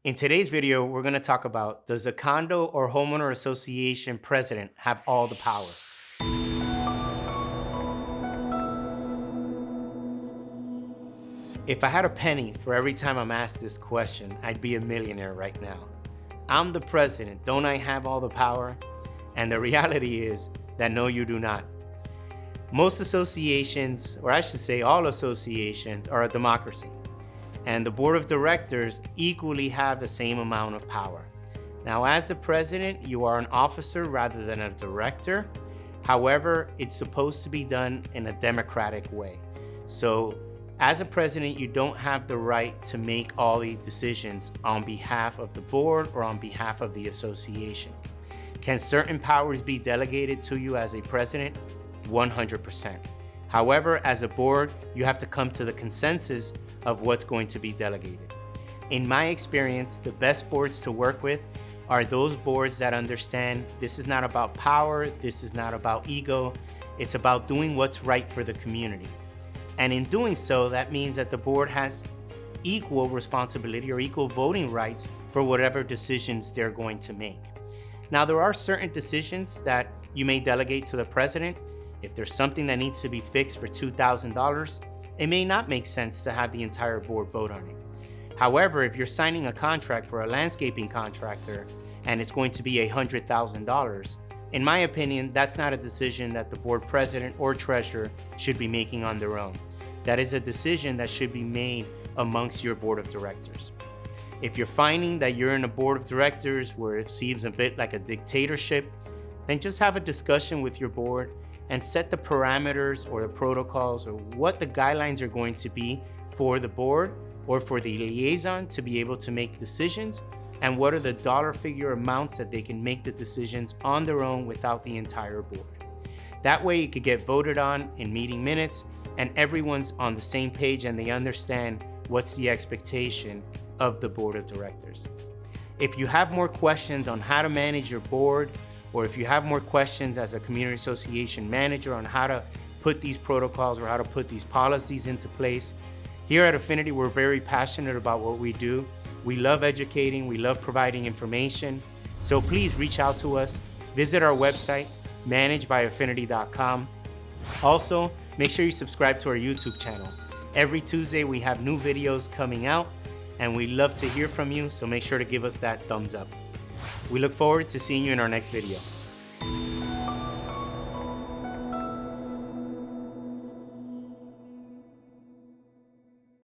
In today's video, we're going to talk about, does a condo or homeowner association president have all the power? If I had a penny for every time I'm asked this question, I'd be a millionaire right now. I'm the president, don't I have all the power? And the reality is that no, you do not. Most associations, or I should say all associations, are a democracy. And the board of directors equally have the same amount of power. Now, as the president, you are an officer rather than a director. However, it's supposed to be done in a democratic way. So, as a president, you don't have the right to make all the decisions on behalf of the board or on behalf of the association. Can certain powers be delegated to you as a president? 100%. However, as a board, you have to come to the consensus of what's going to be delegated. In my experience, the best boards to work with are those boards that understand this is not about power, this is not about ego, it's about doing what's right for the community. And in doing so, that means that the board has equal responsibility or equal voting rights for whatever decisions they're going to make. Now, there are certain decisions that you may delegate to the president. If there's something that needs to be fixed for $2,000, it may not make sense to have the entire board vote on it. However, if you're signing a contract for a landscaping contractor and it's going to be $100,000, in my opinion, that's not a decision that the board president or treasurer should be making on their own. That is a decision that should be made amongst your board of directors. If you're finding that you're in a board of directors where it seems a bit like a dictatorship, then just have a discussion with your board and set the parameters or the protocols or what the guidelines are going to be for the board or for the liaison to be able to make decisions, and what are the dollar figure amounts that they can make the decisions on their own without the entire board. That way it could get voted on in meeting minutes and everyone's on the same page and they understand what's the expectation of the board of directors. If you have more questions on how to manage your board, or if you have more questions as a community association manager on how to put these protocols or how to put these policies into place, here at Affinity, we're very passionate about what we do. We love educating, we love providing information. So please reach out to us, visit our website, managedbyaffinity.com. Also, make sure you subscribe to our YouTube channel. Every Tuesday, we have new videos coming out, and we love to hear from you, so make sure to give us that thumbs up. We look forward to seeing you in our next video.